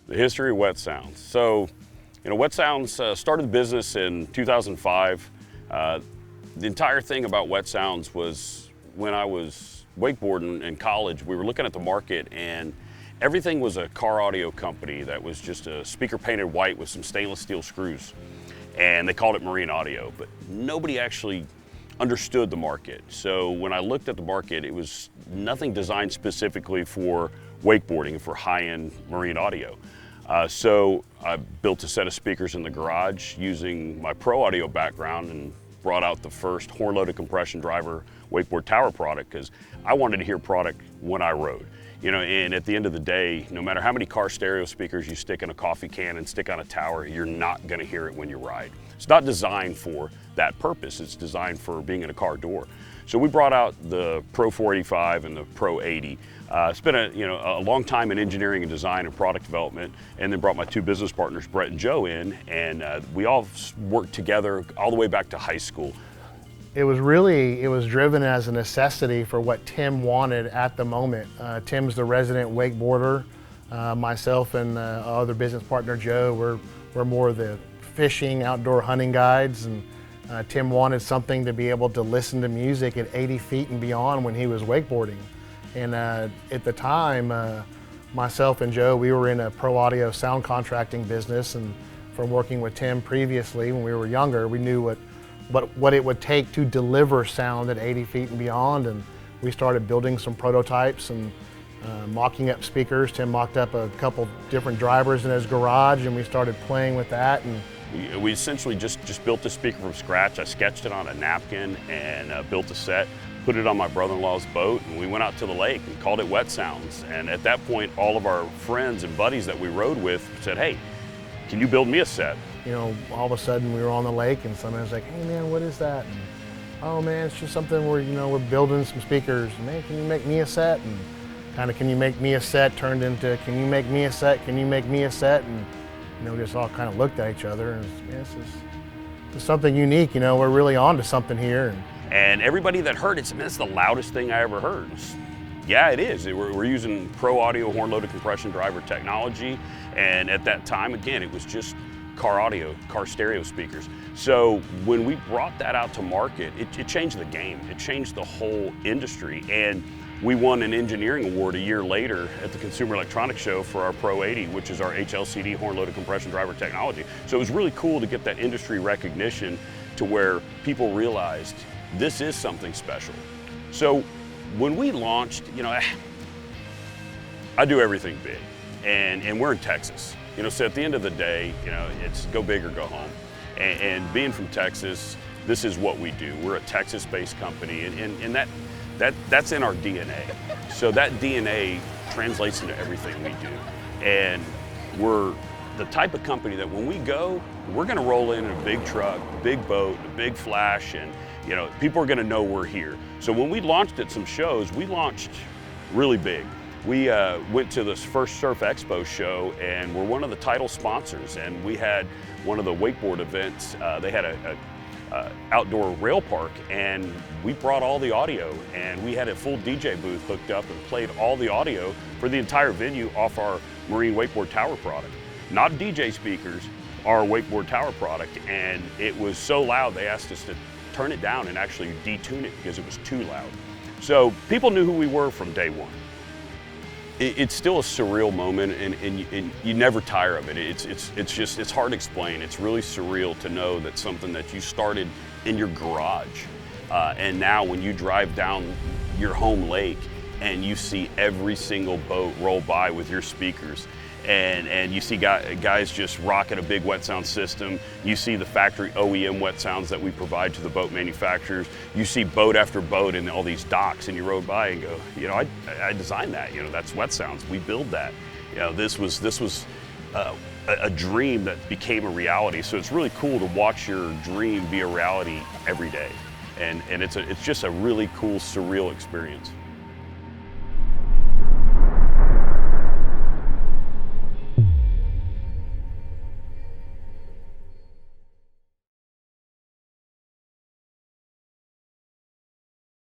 The history of Wet Sounds. So, Wet Sounds started the business in 2005. The entire thing about Wet Sounds was when I was wakeboarding in college, we were looking at the market and everything was a car audio company that was just a speaker painted white with some stainless steel screws. And they called it Marine Audio, but nobody actually understood the market. So when I looked at the market, it was nothing designed specifically for wakeboarding, for high-end marine audio. So I built a set of speakers in the garage using my pro audio background and brought out the first horn-loaded compression driver wakeboard tower product because I wanted to hear product when I rode. And at the end of the day, no matter how many car stereo speakers you stick in a coffee can and stick on a tower, you're not gonna hear it when you ride. It's not designed for that purpose. It's designed for being in a car door. So we brought out the Pro 485 and the Pro 80. It's been a long time in engineering and design and product development, and then brought my two business partners, Brett and Joe, in, and we all worked together all the way back to high school. It was driven as a necessity for what Tim wanted at the moment. Tim's the resident wakeboarder. Myself and our other business partner, Joe, we're more of the fishing, outdoor hunting guides, and Tim wanted something to be able to listen to music at 80 feet and beyond when he was wakeboarding. And at the time, myself and Joe, we were in a pro audio sound contracting business, and from working with Tim previously when we were younger, we knew what it would take to deliver sound at 80 feet and beyond, and we started building some prototypes and mocking up speakers. Tim mocked up a couple different drivers in his garage, and we started playing with that. And we essentially just built the speaker from scratch. I sketched it on a napkin and built a set, put it on my brother-in-law's boat, and we went out to the lake and called it Wet Sounds. And at that point, all of our friends and buddies that we rode with said, "Hey, can you build me a set?" All of a sudden we were on the lake and someone was like, "Hey man, what is that?" And, "Oh man, it's just something where, we're building some speakers. Man, can you make me a set?" And kind of, "Can you make me a set?" turned into, "Can you make me a set? Can you make me a set?" And, we just all kind of looked at each other and, "This is something unique, we're really on to something here." And everybody that heard it said, "Man, that's the loudest thing I ever heard." Yeah, it is. We're using pro audio horn-loaded compression driver technology. And at that time, again, it was just car audio, car stereo speakers. So when we brought that out to market, it changed the game. It changed the whole industry. And we won an engineering award a year later at the Consumer Electronics Show for our Pro 80, which is our HLCD horn-loaded compression driver technology. So it was really cool to get that industry recognition to where people realized this is something special. So when we launched, I do everything big, and we're in Texas. So at the end of the day, it's go big or go home. And being from Texas, this is what we do. We're a Texas-based company, and that's in our DNA. So that DNA translates into everything we do. And we're the type of company that when we go, we're gonna roll in a big truck, big boat, a big flash, and people are gonna know we're here. So when we launched at some shows, we launched really big. We went to this first Surf Expo show, and we're one of the title sponsors, and we had one of the wakeboard events. They had a outdoor rail park, and we brought all the audio, and we had a full DJ booth hooked up and played all the audio for the entire venue off our Marine Wakeboard Tower product. Not DJ speakers, our wakeboard tower product, and it was so loud they asked us to turn it down and actually detune it because it was too loud. So people knew who we were from day one. It's still a surreal moment, and you never tire of it. It's hard to explain. It's really surreal to know that something that you started in your garage, and now when you drive down your home lake and you see every single boat roll by with your speakers, and you see guys just rocking a big Wet Sound system. You see the factory OEM Wet Sounds that we provide to the boat manufacturers. You see boat after boat in all these docks, and you rode by and go, I designed that. That's Wet Sounds. We build that. This was a dream that became a reality. So it's really cool to watch your dream be a reality every day, and it's just a really cool, surreal experience.